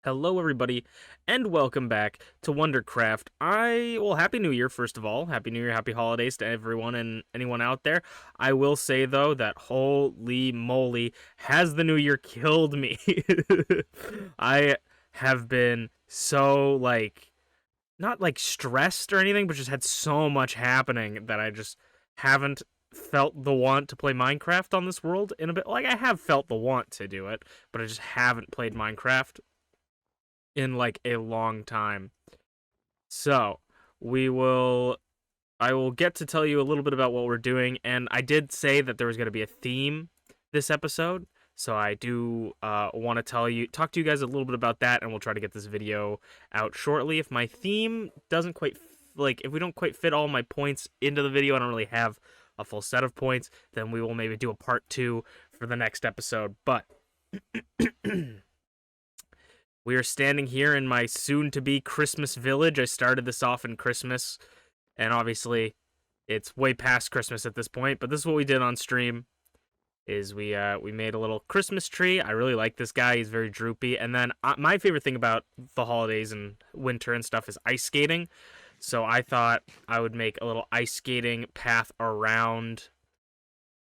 Hello, everybody, and welcome back to WonderCraft. Happy New Year, first of all. Happy New Year, happy holidays to everyone and anyone out there. I will say, though, that holy moly, has the New Year killed me. I have been so, not stressed or anything, but just had so much happening that I just haven't felt the want to play Minecraft on this world in a bit. Like, I have felt the want to do it, but I just haven't played Minecraft in like a long time. So, we will I will get to tell you a little bit about what we're doing, and I did say that there was going to be a theme this episode. So I do want to talk to you guys a little bit about that, and we'll try to get this video out shortly. If my theme doesn't quite if we don't quite fit all my points into the video, I don't really have a full set of points, then we will maybe do a part 2 for the next episode. But we are standing here in my soon-to-be Christmas village. I started this off in Christmas, and obviously, it's way past Christmas at this point. But this is what we did on stream: is we made a little Christmas tree. I really like this guy; he's very droopy. And then my favorite thing about the holidays and winter and stuff is ice skating. So I thought I would make a little ice skating path around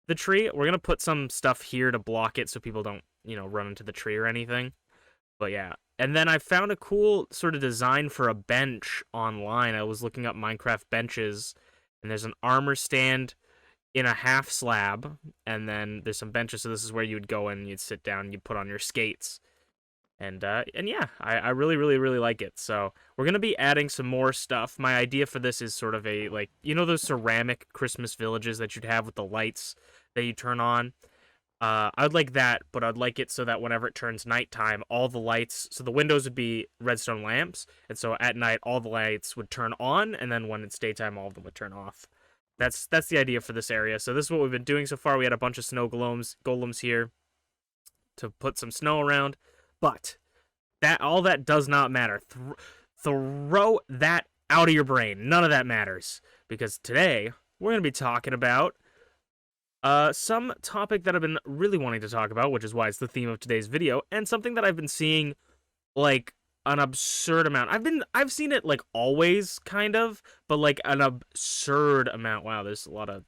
the tree. We're gonna put some stuff here to block it so people don't, run into the tree or anything. But yeah. And then I found a cool sort of design for a bench online. I was looking up Minecraft benches, and there's an armor stand in a half slab, and then there's some benches. So this is where you would go in, you'd sit down, you'd put on your skates. And yeah, I really, really, really like it. So we're going to be adding some more stuff. My idea for this is sort of those ceramic Christmas villages that you'd have with the lights that you turn on. I'd like that, but I'd like it so that whenever it turns nighttime, all the lights, so the windows would be redstone lamps, and so at night, all the lights would turn on, and then when it's daytime, all of them would turn off. That's the idea for this area. So this is what we've been doing so far. We had a bunch of snow golems here to put some snow around, but all that does not matter. Throw that out of your brain. None of that matters, because today we're going to be talking about some topic that I've been really wanting to talk about, which is why it's the theme of today's video, and something that I've been seeing like an absurd amount. I've seen it like always, kind of, but like an absurd amount. Wow, there's a lot of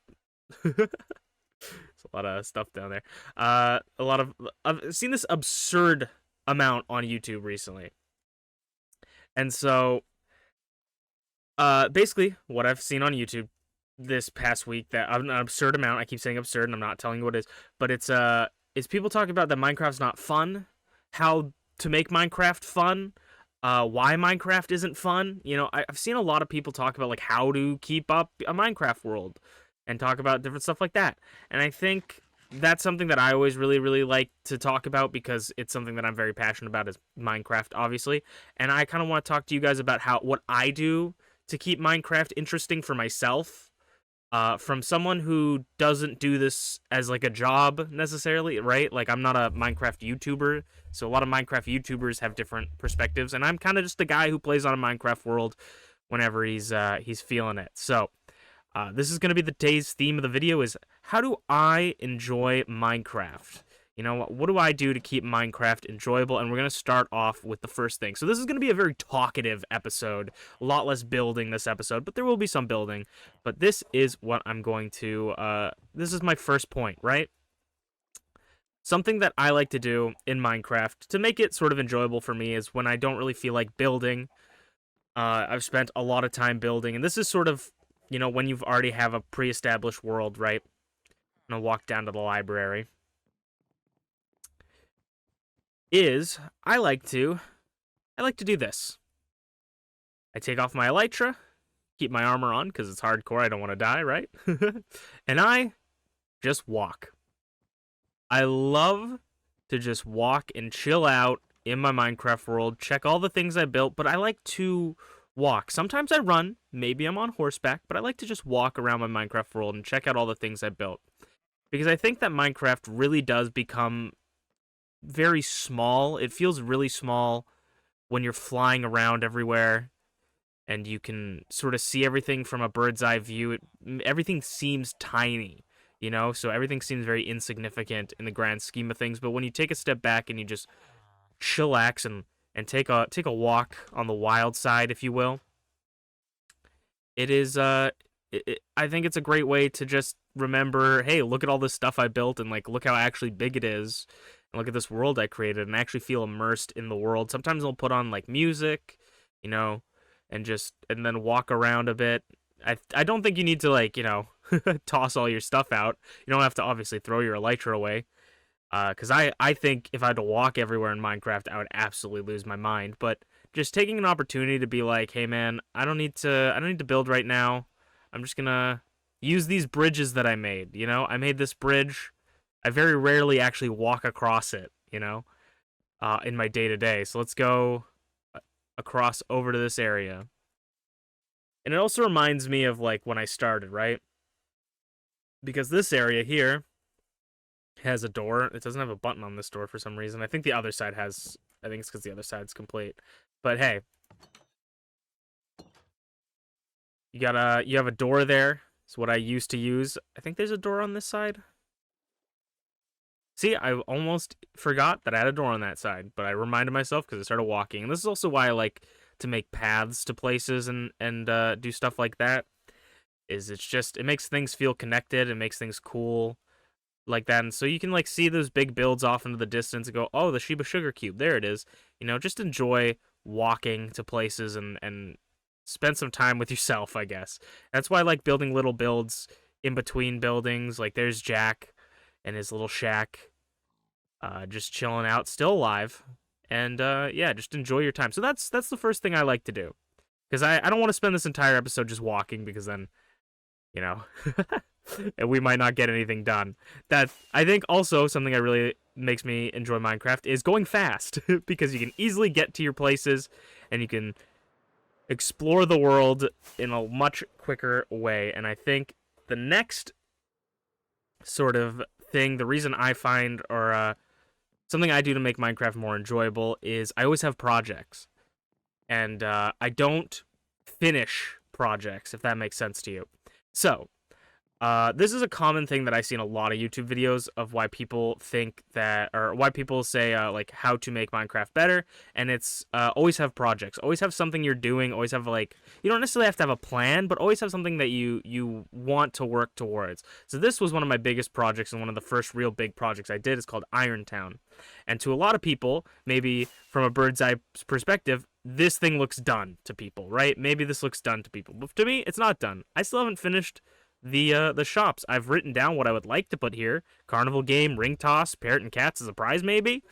there's a lot of stuff down there. I've seen this absurd amount on YouTube recently, and so basically what I've seen on YouTube this past week, that an absurd amount. I keep saying absurd, and I'm not telling you what it is, but it's people talking about that Minecraft's not fun, how to make Minecraft fun, why Minecraft isn't fun. I've seen a lot of people talk about like how to keep up a Minecraft world and talk about different stuff like that. And I think that's something that I always really, really like to talk about, because it's something that I'm very passionate about, is Minecraft, obviously. And I kind of want to talk to you guys about what I do to keep Minecraft interesting for myself. From someone who doesn't do this as like a job necessarily, right? Like, I'm not a Minecraft YouTuber, so a lot of Minecraft YouTubers have different perspectives, and I'm kind of just the guy who plays on a Minecraft world whenever he's feeling it. So this is going to be the day's theme of the video: is how do I enjoy Minecraft? What do I do to keep Minecraft enjoyable? And we're going to start off with the first thing. So this is going to be a very talkative episode. A lot less building this episode, but there will be some building. But this is what I'm going to... this is my first point, right? Something that I like to do in Minecraft to make it sort of enjoyable for me is when I don't really feel like building. I've spent a lot of time building. And this is sort of, when you've already have a pre-established world, right? I'm going to walk down to the library. I like to do this. I take off my elytra, keep my armor on because it's hardcore, I don't want to die, right? And I just walk. I love to just walk and chill out in my Minecraft world, check all the things I built, but I like to walk. Sometimes I run, maybe I'm on horseback, but I like to just walk around my Minecraft world and check out all the things I built. Because I think that Minecraft really does become very small. It feels really small when you're flying around everywhere and you can sort of see everything from a bird's eye view. Everything seems tiny, so everything seems very insignificant in the grand scheme of things. But when you take a step back and you just chillax and and take a walk on the wild side, if you will. It is I think it's a great way to just remember, hey, look at all this stuff I built, and like look how actually big it is, and look at this world I created, and actually feel immersed in the world. Sometimes I'll put on like music, you know, and then walk around a bit. I don't think you need to like, toss all your stuff out. You don't have to obviously throw your elytra away. Because I think if I had to walk everywhere in Minecraft, I would absolutely lose my mind. But just taking an opportunity to be like, hey man, I don't need to build right now. I'm just gonna use these bridges that I made. I made this bridge. I very rarely actually walk across it. In my day to day. So let's go across over to this area. And it also reminds me of like when I started, right? Because this area here has a door. It doesn't have a button on this door for some reason. I think the other side has. I think it's because the other side's complete. But hey, you have a door there. It's what I used to use. I think there's a door on this side. See, I almost forgot that I had a door on that side, but I reminded myself because I started walking. And this is also why I like to make paths to places and do stuff like that. It makes things feel connected. It makes things cool like that. And so you can like see those big builds off into the distance and go, oh, the Sheba Sugar Cube, there it is. Just enjoy walking to places and spend some time with yourself, I guess. That's why I like building little builds in between buildings. Like there's Jack and his little shack, just chilling out, still alive. And yeah, just enjoy your time. So that's the first thing I like to do. Because I don't want to spend this entire episode just walking, because then, and we might not get anything done. That I think also something that really makes me enjoy Minecraft is going fast, because you can easily get to your places and you can explore the world in a much quicker way. And I think the next sort of thing, the reason I find, or something I do to make Minecraft more enjoyable, is I always have projects. And I don't finish projects, if that makes sense to you. So, this is a common thing that I see in a lot of YouTube videos of why people think that, or why people say, like, how to make Minecraft better, and it's always have projects. Always have something you're doing, always have, like, you don't necessarily have to have a plan, but always have something that you want to work towards. So this was one of my biggest projects, and one of the first real big projects I did. Is called Irontown. And to a lot of people, maybe from a bird's eye perspective, this thing looks done to people, right? Maybe this looks done to people. But to me, it's not done. I still haven't finished the shops. I've written down what I would like to put here: carnival game, ring toss, parrot and cats as a prize, maybe.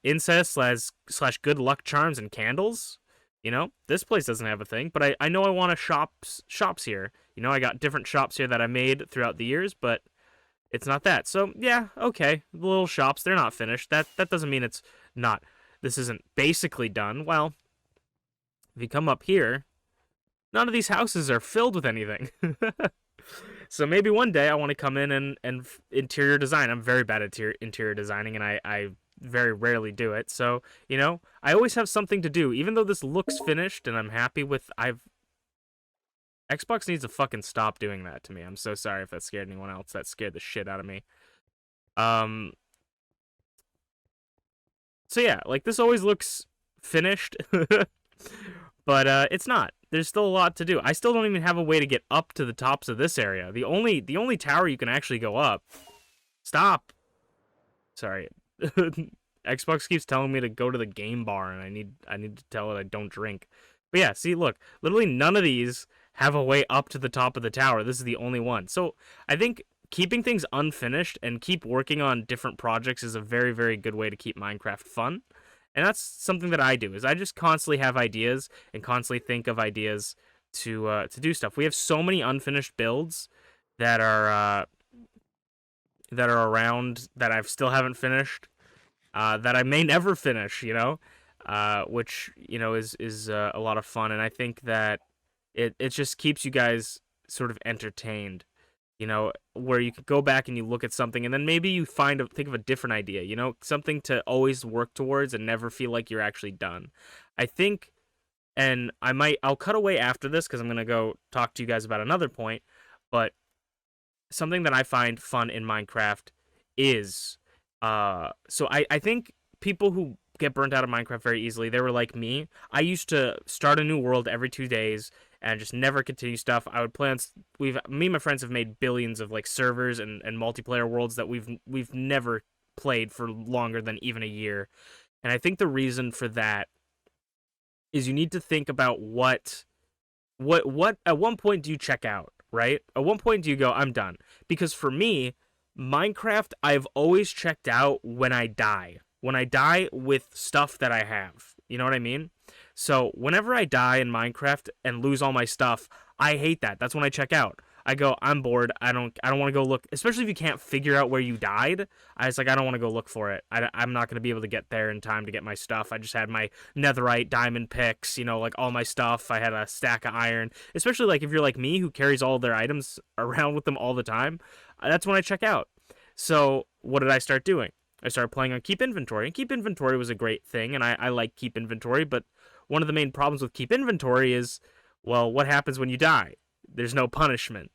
Incest slash good luck charms and candles. This place doesn't have a thing, but I know I want a shops here. I got different shops here that I made throughout the years, but it's not that. So yeah, okay, the little shops, they're not finished. That doesn't mean it's not. This isn't basically done. Well, if you come up here, none of these houses are filled with anything. So maybe one day I want to come in and interior design. I'm very bad at interior designing, and I very rarely do it. So, I always have something to do. Even though this looks finished and I'm happy with, Xbox needs to fucking stop doing that to me. I'm so sorry if that scared anyone else. That scared the shit out of me. So yeah, like, this always looks finished, but it's not. There's still a lot to do. I still don't even have a way to get up to the tops of this area. The only tower you can actually go up. Stop. Sorry. Xbox keeps telling me to go to the game bar, and I need to tell it I don't drink. But yeah, see, look, literally none of these have a way up to the top of the tower. This is the only one. So I think keeping things unfinished and keep working on different projects is a very, very good way to keep Minecraft fun. And that's something that I do, is I just constantly have ideas and constantly think of ideas to do stuff. We have so many unfinished builds that are around that I still haven't finished, that I may never finish, which, is a lot of fun. And I think that it just keeps you guys sort of entertained, where you could go back and you look at something, and then maybe you think of a different idea, something to always work towards and never feel like you're actually done. I think, and I'll cut away after this because I'm going to go talk to you guys about another point, but something that I find fun in Minecraft is, so I think people who get burnt out of Minecraft very easily. They were like me. I used to start a new world every 2 days and just never continue stuff. I would play on. Me and my friends have made billions of like servers and multiplayer worlds that we've never played for longer than even a year. And I think the reason for that is you need to think about what at one point do you check out, right? At one point do you go, I'm done? Because for me, Minecraft, I've always checked out when I die. When I die with stuff that I have. You know what I mean? So whenever I die in Minecraft and lose all my stuff, I hate that. That's when I check out. I go, I'm bored. I don't want to go look, especially if you can't figure out where you died. I was like, I don't want to go look for it. I'm not going to be able to get there in time to get my stuff. I just had my netherite, diamond picks, you know, like all my stuff. I had a stack of iron, especially like if you're like me who carries all their items around with them all the time. That's when I check out. So what did I start doing? I started playing on Keep Inventory, and Keep Inventory was a great thing, and I like Keep Inventory, but one of the main problems with Keep Inventory is, well, what happens when you die? There's no punishment.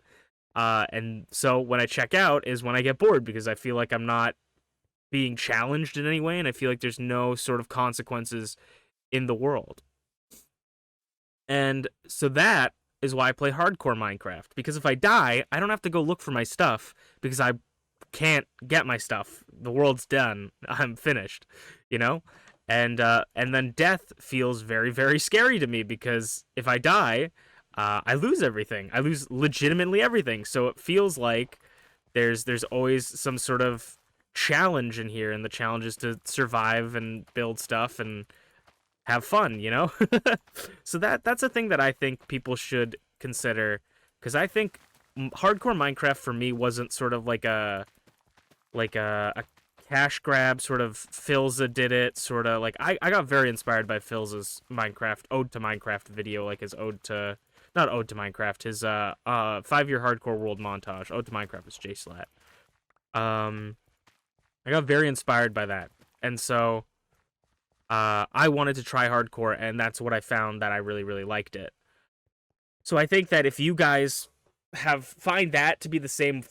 And so when I check out is when I get bored, because I feel like I'm not being challenged in any way, and I feel like there's no sort of consequences in the world. And so that is why I play hardcore Minecraft, because if I die, I don't have to go look for my stuff, because I can't get my stuff. The world's done. I'm finished, you know? And then death feels very, very scary to me, because if I die, I lose everything. I lose legitimately everything. So it feels like there's always some sort of challenge in here, and the challenge is to survive and build stuff and have fun, you know? So that's a thing that I think people should consider, because I think hardcore Minecraft for me wasn't sort of like a cash grab, sort of. Philza did it, sort of like I got very inspired by Philza's Minecraft Ode to Minecraft video, like his Ode to, not Ode to Minecraft, his 5-year hardcore world montage. Ode to Minecraft is JSlat. I got very inspired by that, and so I wanted to try hardcore, and that's what I found that I really, really liked it. So I think that if you guys find that to be the same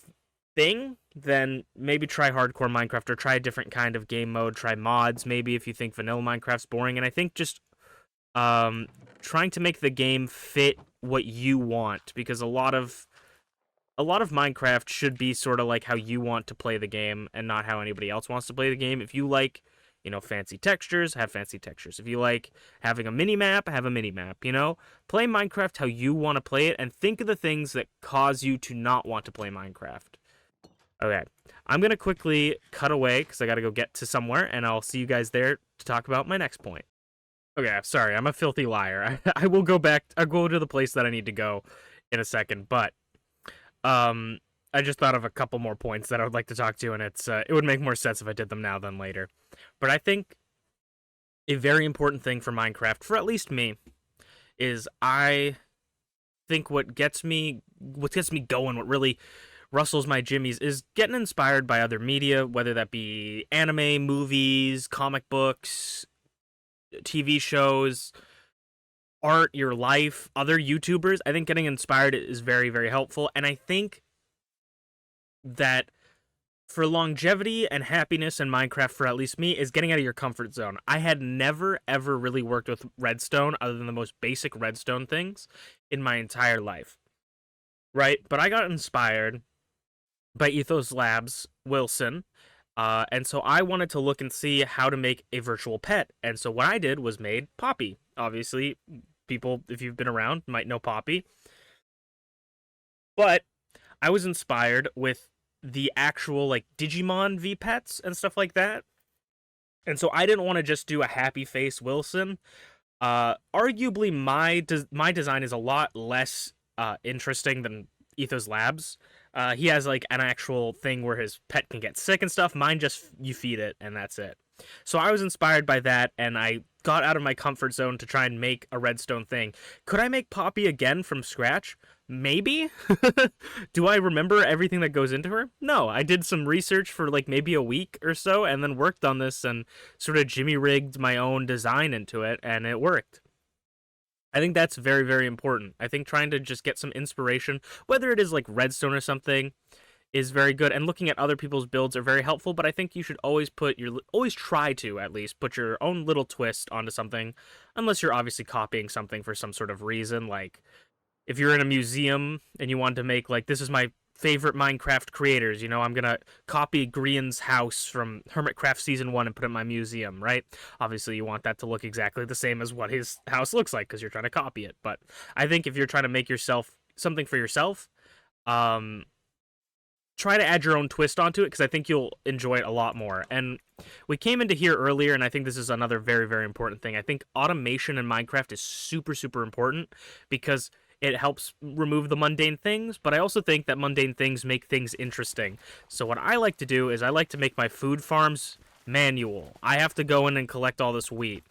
thing, then maybe try hardcore Minecraft, or try a different kind of game mode. Try mods, maybe, if you think vanilla Minecraft's boring. And I think just trying to make the game fit what you want, because a lot of Minecraft should be sort of like how you want to play the game, and not how anybody else wants to play the game. If you like, you know, fancy textures, have fancy textures. If you like having a mini-map, have a mini-map, you know? Play Minecraft how you want to play it, and think of the things that cause you to not want to play Minecraft. Okay, I'm going to quickly cut away, because I got to go get to somewhere, and I'll see you guys there to talk about my next point. Okay, sorry, I'm a filthy liar. I will go back, I'll go to the place that I need to go in a second, but I just thought of a couple more points that I would like to talk to, and it would make more sense if I did them now than later. But I think a very important thing for Minecraft, for at least me, is I think what gets me going, what really rustles my jimmies, is getting inspired by other media, whether that be anime, movies, comic books, TV shows, art, your life, other YouTubers. I think getting inspired is very, very helpful, and I think that for longevity and happiness in Minecraft, for at least me, is getting out of your comfort zone. I had never, ever really worked with redstone, other than the most basic redstone things, in my entire life, right? But I got inspired by Ethos Labs Wilson, and so I wanted to look and see how to make a virtual pet. And so what I did was made Poppy. Obviously, people, if you've been around, might know Poppy. But I was inspired with the actual, like, Digimon V-Pets and stuff like that. And so I didn't want to just do a happy face Wilson. Arguably, my design is a lot less interesting than Ethos Labs. He has, like, an actual thing where his pet can get sick and stuff. Mine just, you feed it, and that's it. So I was inspired by that, and I got out of my comfort zone to try and make a redstone thing. Could I make Poppy again from scratch? Maybe? Do I remember everything that goes into her? No, I did some research for, like, maybe a week or so, and then worked on this and sort of jimmy-rigged my own design into it, and it worked. I think that's very, very important. I think trying to just get some inspiration, whether it is like redstone or something, is very good, and looking at other people's builds are very helpful, but I think you should always try to at least put your own little twist onto something, unless you're obviously copying something for some sort of reason. Like if you're in a museum and you want to make, like, this is my favorite Minecraft creators, I'm gonna copy Grian's house from Hermitcraft Season 1 and put it in my museum, right? Obviously you want that to look exactly the same as what his house looks like because you're trying to copy it. But I think if you're trying to make yourself something for yourself, try to add your own twist onto it, because I think you'll enjoy it a lot more. And we came into here earlier, and I think this is another very, very important thing. I think automation in Minecraft is super, super important, because it helps remove the mundane things, but I also think that mundane things make things interesting. So what I like to do is I like to make my food farms manual. I have to go in and collect all this wheat,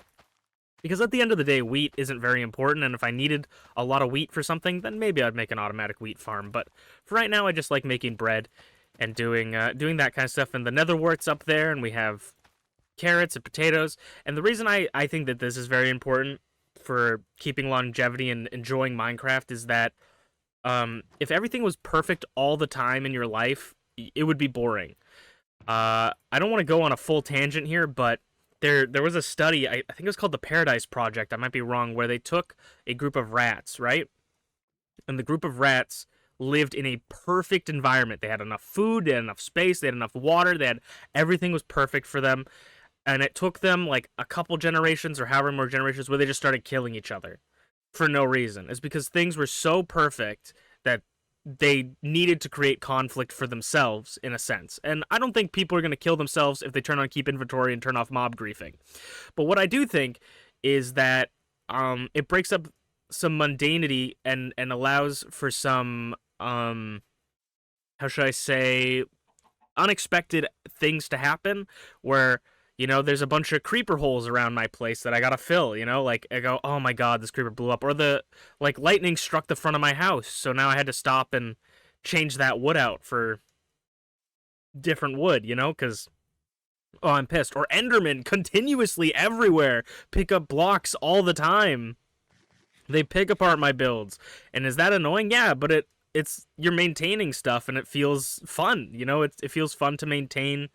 because at the end of the day, wheat isn't very important, and if I needed a lot of wheat for something, then maybe I'd make an automatic wheat farm. But for right now, I just like making bread and doing that kind of stuff. And the netherwort's up there, and we have carrots and potatoes. And the reason I think that this is very important for keeping longevity and enjoying Minecraft is that if everything was perfect all the time in your life, it would be boring. I don't want to go on a full tangent here, but there was a study, I think it was called the Paradise Project, I might be wrong, where they took a group of rats, right? And the group of rats lived in a perfect environment. They had enough food, they had enough space, they had enough water, everything was perfect for them. And it took them like a couple generations or however more generations where they just started killing each other for no reason. It's because things were so perfect that they needed to create conflict for themselves, in a sense. And I don't think people are going to kill themselves if they turn on keep inventory and turn off mob griefing. But what I do think is that it breaks up some mundanity and allows for some, how should I say, unexpected things to happen, where there's a bunch of creeper holes around my place that I gotta fill, like I go, oh my god, this creeper blew up, or lightning struck the front of my house, so now I had to stop and change that wood out for different wood, because, oh, I'm pissed. Or Endermen continuously everywhere pick up blocks all the time. They pick apart my builds, and is that annoying? Yeah, but it's you're maintaining stuff, and it feels fun, it feels fun to maintain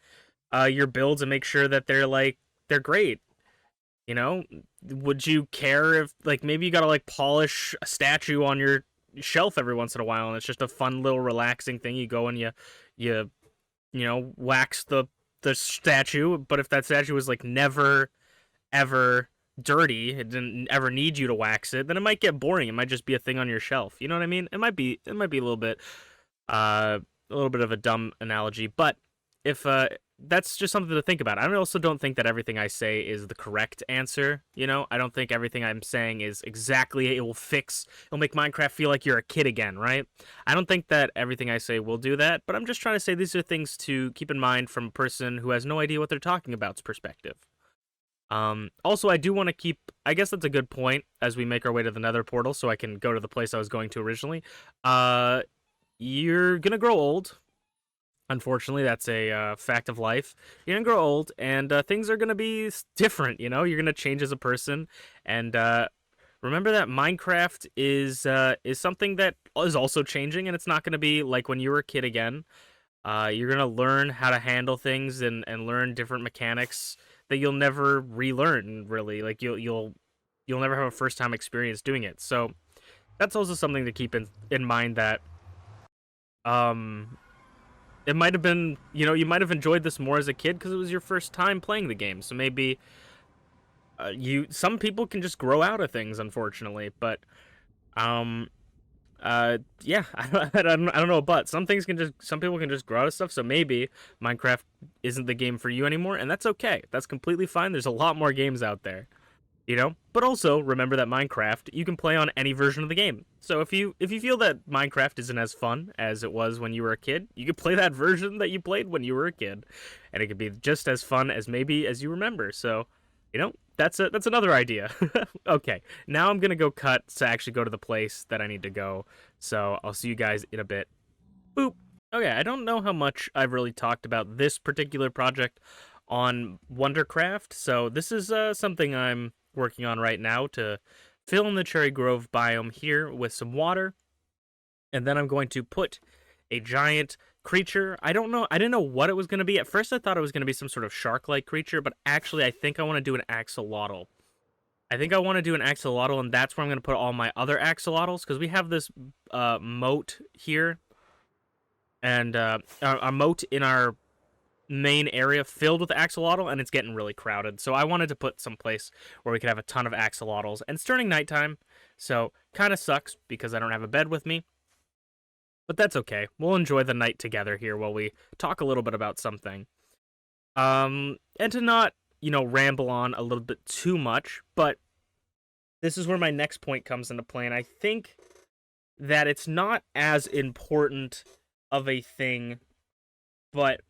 your builds and make sure that they're great. Would you care if maybe you gotta polish a statue on your shelf every once in a while, and it's just a fun little relaxing thing? You go and you wax the statue, but if that statue was never ever dirty, it didn't ever need you to wax it, then it might get boring. It might just be a thing on your shelf. You know what I mean? It might be a little bit of a dumb analogy, but if that's just something to think about. I also don't think that everything I say is the correct answer. I don't think everything I'm saying is exactly, it'll make Minecraft feel like you're a kid again, right? I don't think that everything I say will do that, but I'm just trying to say these are things to keep in mind from a person who has no idea what they're talking about's perspective. Also, I do want to I guess that's a good point as we make our way to the Nether portal, so I can go to the place I was going to originally. You're gonna grow old. Unfortunately, that's a fact of life. You're gonna grow old, and things are gonna be different. You're gonna change as a person, and remember that Minecraft is something that is also changing, and it's not gonna be like when you were a kid again. You're gonna learn how to handle things and learn different mechanics that you'll never relearn. Really, you'll never have a first time experience doing it. So that's also something to keep in mind, that it might have been, you might have enjoyed this more as a kid because it was your first time playing the game. So maybe some people can just grow out of things, unfortunately. But yeah, I don't know, but some people can just grow out of stuff. So maybe Minecraft isn't the game for you anymore, and that's okay. That's completely fine. There's a lot more games out there. But also remember that Minecraft, you can play on any version of the game. So if you feel that Minecraft isn't as fun as it was when you were a kid, you could play that version that you played when you were a kid, and it could be just as fun as you remember. So, that's another idea. Okay, now I'm gonna go cut to actually go to the place that I need to go. So I'll see you guys in a bit. Boop. Okay, I don't know how much I've really talked about this particular project on WonderCraft. So this is something I'm working on right now to fill in the Cherry Grove biome here with some water, and then I'm going to put a giant creature. I don't know. I didn't know what it was going to be. At first, I thought it was going to be some sort of shark-like creature, but actually, I think I want to do an axolotl. I think I want to do an axolotl, and that's where I'm going to put all my other axolotls, because we have this moat here, and a moat in our main area filled with axolotl, and it's getting really crowded. So I wanted to put some place where we could have a ton of axolotls, and it's turning nighttime, so kind of sucks because I don't have a bed with me. But that's okay. We'll enjoy the night together here while we talk a little bit about something. And to not, ramble on a little bit too much, but this is where my next point comes into play, and I think that it's not as important of a thing, but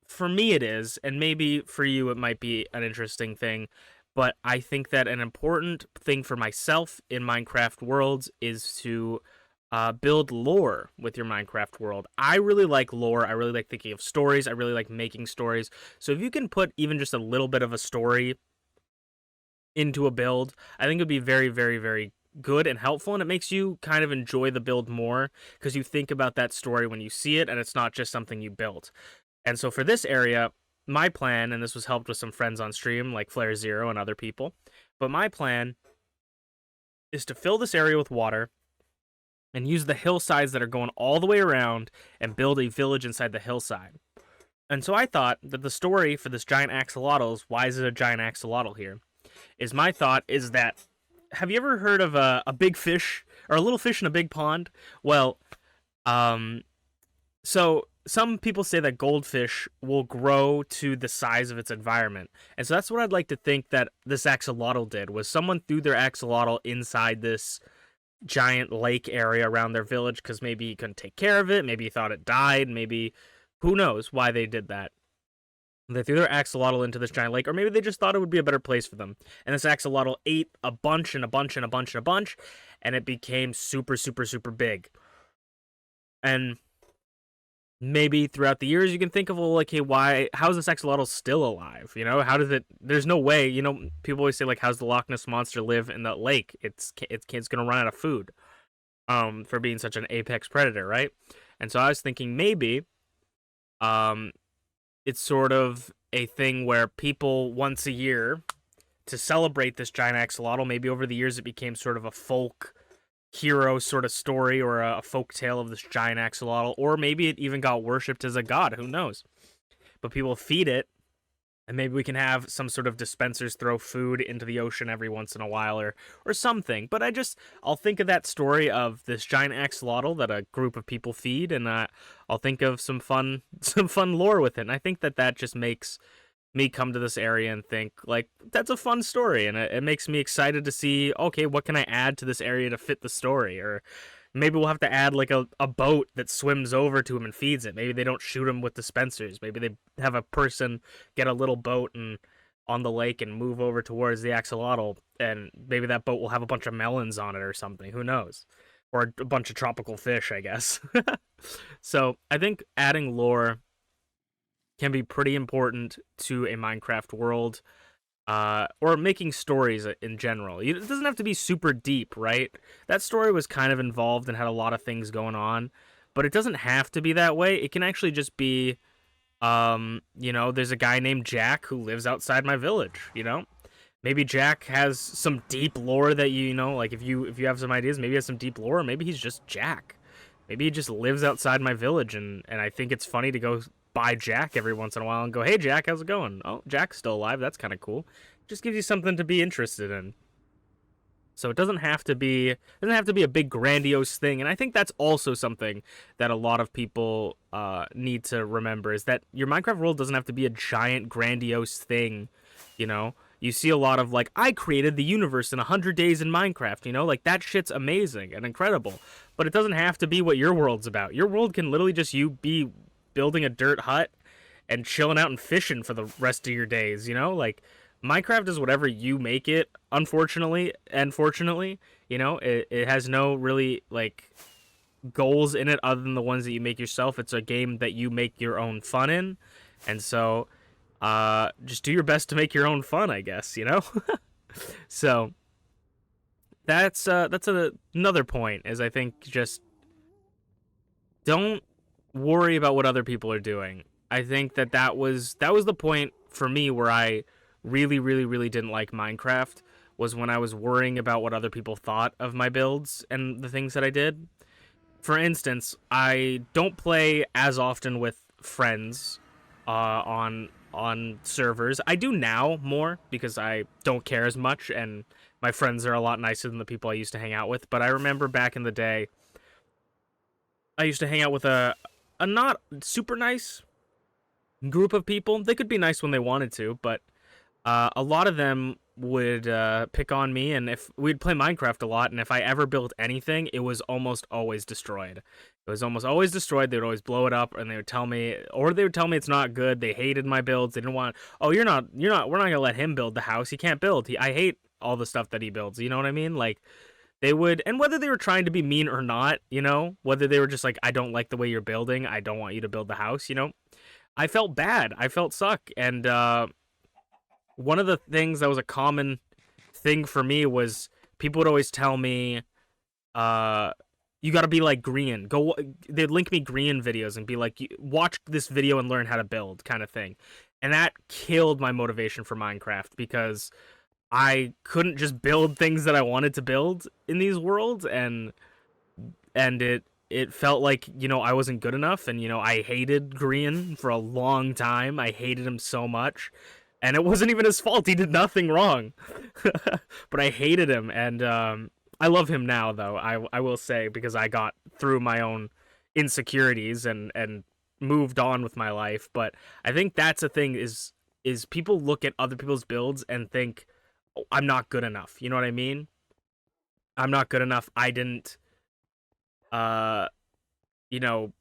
for me it is, and maybe for you it might be an interesting thing, but I think that an important thing for myself in Minecraft worlds is to build lore with your Minecraft world. I really like lore. I really like thinking of stories. I really like making stories. So if you can put even just a little bit of a story into a build, I think it would be very, very, very good and helpful, and it makes you kind of enjoy the build more because you think about that story when you see it, and it's not just something you built. And so for this area, my plan, and this was helped with some friends on stream like Flare Zero and other people, but my plan is to fill this area with water and use the hillsides that are going all the way around and build a village inside the hillside. And so I thought that the story for this giant axolotl, why is it a giant axolotl here, is my thought is that, have you ever heard of a big fish, or a little fish in a big pond? Well, so some people say that goldfish will grow to the size of its environment. And so that's what I'd like to think that this axolotl did, was someone threw their axolotl inside this giant lake area around their village because maybe he couldn't take care of it, maybe he thought it died, maybe who knows why they did that. They threw their axolotl into this giant lake, or maybe they just thought it would be a better place for them. And this axolotl ate a bunch and a bunch and a bunch and a bunch, and it became super, super, super big. And maybe throughout the years you can think of, well, like, hey, how is this axolotl still alive? How does it, there's no way, people always say, like, how's the Loch Ness Monster live in the lake? It's gonna run out of food for being such an apex predator, right? And so I was thinking maybe it's sort of a thing where people once a year, to celebrate this giant axolotl, maybe over the years it became sort of a folk hero sort of story, or a folk tale of this giant axolotl, or maybe it even got worshipped as a god, who knows. But people feed it, and maybe we can have some sort of dispensers throw food into the ocean every once in a while, or something. But I'll think of that story of this giant axolotl that a group of people feed, and I'll think of some fun lore with it. And I think that just makes me come to this area and think, like, that's a fun story, and it makes me excited to see, okay, what can I add to this area to fit the story? Or maybe we'll have to add like a boat that swims over to him and feeds it. Maybe they don't shoot him with dispensers. Maybe they have a person get a little boat and on the lake and move over towards the axolotl, and maybe that boat will have a bunch of melons on it or something, who knows, or a bunch of tropical fish, I guess. So I think adding lore can be pretty important to a Minecraft world, or making stories in general. It doesn't have to be super deep, right? That story was kind of involved and had a lot of things going on, but it doesn't have to be that way. It can actually just be, there's a guy named Jack who lives outside my village, Maybe Jack has some deep lore that like if you have some ideas, maybe he has some deep lore, or maybe he's just Jack. Maybe he just lives outside my village, and I think it's funny to go by Jack every once in a while and go, hey Jack, how's it going? Oh, Jack's still alive, that's kind of cool. Just gives you something to be interested in. So it doesn't have to be a big grandiose thing, and I think that's also something that a lot of people need to remember, is that your Minecraft world doesn't have to be a giant grandiose thing. You see a lot of, like, I created the universe in 100 days in Minecraft, like, that shit's amazing and incredible, but it doesn't have to be what your world's about. Your world can literally just you be building a dirt hut and chilling out and fishing for the rest of your days, like, Minecraft is whatever you make it, unfortunately and fortunately. It has no really, like, goals in it other than the ones that you make yourself. It's a game that you make your own fun in, and so just do your best to make your own fun, I guess, So that's another point, is I think just don't worry about what other people are doing. I think that was the point for me where I really, really, really didn't like Minecraft, was when I was worrying about what other people thought of my builds and the things that I did. For instance, I don't play as often with friends on servers. I do now more because I don't care as much, and my friends are a lot nicer than the people I used to hang out with. But I remember back in the day, I used to hang out with a not super nice group of people. They could be nice when they wanted to, but a lot of them would pick on me, and if we'd play Minecraft a lot, and if I ever built anything, it was almost always destroyed. It was almost always destroyed. They would always blow it up, and they would tell me it's not good. They hated my builds. They didn't want, oh, we're not gonna let him build the house. He can't build. I hate all the stuff that he builds. You know what I mean? Like, they would, and whether they were trying to be mean or not, you know, whether they were just like, I don't like the way you're building. I don't want you to build the house. You know, I felt bad. I felt suck, and one of the things that was a common thing for me was people would always tell me, you got to be like Green. They'd link me Green videos and be like, watch this video and learn how to build, kind of thing. And that killed my motivation for Minecraft, because I couldn't just build things that I wanted to build in these worlds, and it felt like, you know, I wasn't good enough, and, you know, I hated Green for a long time. I hated him so much. And it wasn't even his fault. He did nothing wrong. But I hated him. And I love him now, though, I will say, because I got through my own insecurities and moved on with my life. But I think that's the thing, is people look at other people's builds and think, oh, I'm not good enough. You know what I mean? I'm not good enough. I didn't, you know,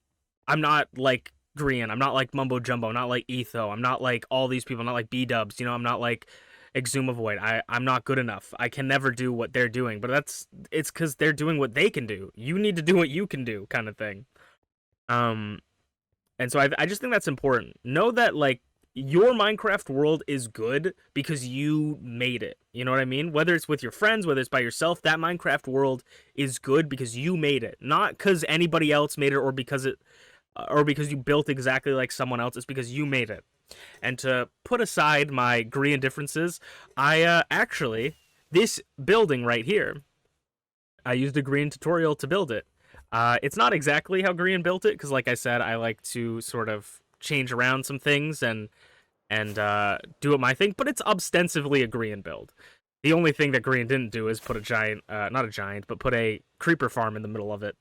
I'm not like Green. I'm not like Mumbo Jumbo. I'm not like Etho. I'm not like all these people. I'm not like B-Dubs. You know, I'm not like Exumavoid. I'm not good enough. I can never do what they're doing. But it's because they're doing what they can do. You need to do what you can do, kind of thing. And so I just think that's important. Know that, like, your Minecraft world is good because you made it. You know what I mean? Whether it's with your friends, whether it's by yourself, that Minecraft world is good because you made it. Not because anybody else made it, or because you built exactly like someone else. It's because you made it. And to put aside my Green differences, I actually, this building right here, I used a Green tutorial to build it. It's not exactly how Green built it, because like I said, I like to sort of change around some things and do it my thing, but it's ostensibly a Green build. The only thing that Green didn't do is put put a creeper farm in the middle of it.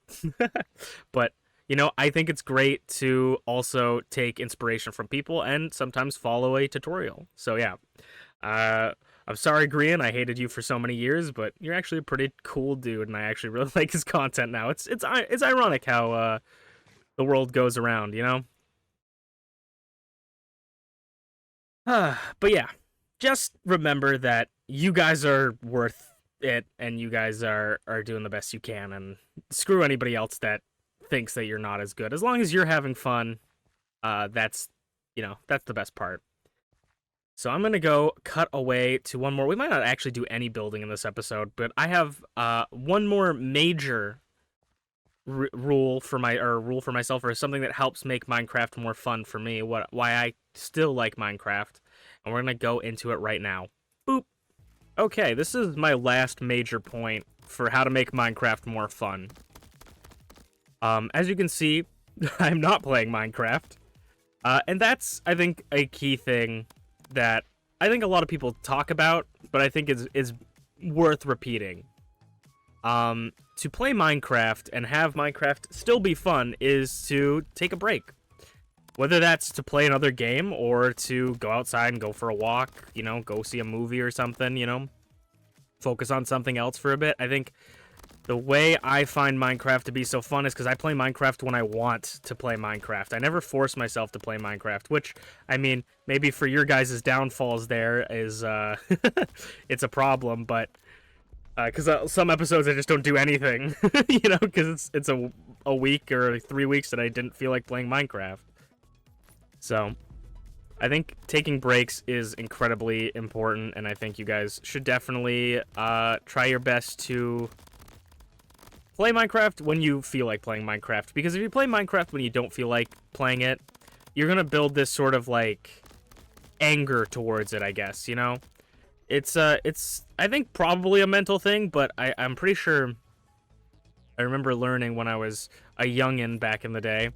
But, you know, I think it's great to also take inspiration from people and sometimes follow a tutorial. So yeah, I'm sorry, Green, I hated you for so many years, but you're actually a pretty cool dude, and I actually really like his content now. It's ironic how the world goes around, you know? But yeah, just remember that you guys are worth it, and you guys are doing the best you can, and screw anybody else that thinks that you're not as good. As long as you're having fun, that's the best part. So I'm gonna go cut away to one more. We might not actually do any building in this episode, but I have one more major rule for myself, or something that helps make Minecraft more fun for me. Why I still like Minecraft, and we're gonna go into it right now. Boop. Okay, this is my last major point for how to make Minecraft more fun. As you can see, I'm not playing Minecraft. And that's, I think, a key thing that I think a lot of people talk about, but I think is worth repeating. To play Minecraft and have Minecraft still be fun is to take a break. Whether that's to play another game or to go outside and go for a walk, you know, go see a movie or something, you know, focus on something else for a bit. I think the way I find Minecraft to be so fun is because I play Minecraft when I want to play Minecraft. I never force myself to play Minecraft, which, I mean, maybe for your guys' downfalls there is, it's a problem, but, because some episodes I just don't do anything, you know, because it's a week or 3 weeks that I didn't feel like playing Minecraft. So, I think taking breaks is incredibly important, and I think you guys should definitely, try your best to Play Minecraft when you feel like playing Minecraft, because if you play Minecraft when you don't feel like playing it, you're gonna build this sort of like anger towards it, I guess, you know? It's I think probably a mental thing, but I'm pretty sure I remember learning when I was a youngin' back in the day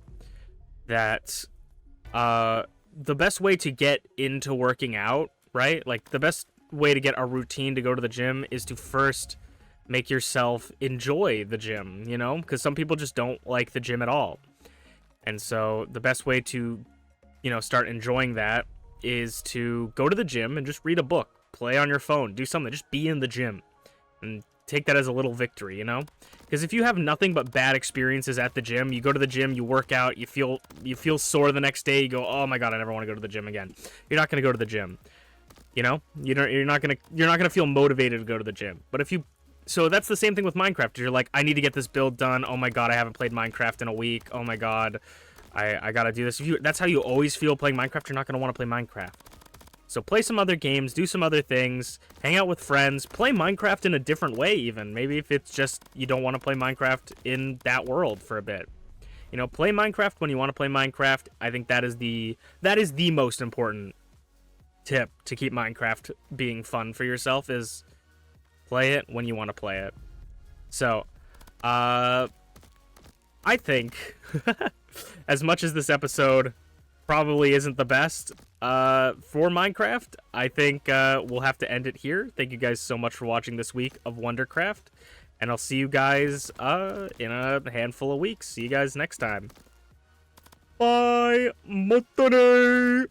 that the best way to get into working out, right? Like the best way to get a routine to go to the gym is to first make yourself enjoy the gym, you know? Because some people just don't like the gym at all. And so the best way to, you know, start enjoying that is to go to the gym and just read a book, play on your phone, do something, just be in the gym and take that as a little victory, you know? Because if you have nothing but bad experiences at the gym, you go to the gym, you work out, you feel sore the next day, you go, oh my god, I never want to go to the gym again. You're not going to go to the gym, you know? You're not gonna feel motivated to go to the gym. But if you, so that's the same thing with Minecraft. You're like, I need to get this build done. Oh my god, I haven't played Minecraft in a week. Oh my god, I gotta do this. That's how you always feel playing Minecraft. You're not gonna want to play Minecraft. So play some other games, do some other things, hang out with friends, play Minecraft in a different way even. Maybe if it's just you don't want to play Minecraft in that world for a bit. You know, play Minecraft when you want to play Minecraft. I think that is the most important tip to keep Minecraft being fun for yourself, is play it when you want to play it. So, I think as much as this episode probably isn't the best for Minecraft, I think we'll have to end it here. Thank you guys so much for watching this week of WonderCraft, and I'll see you guys in a handful of weeks. See you guys next time. Bye, Matane!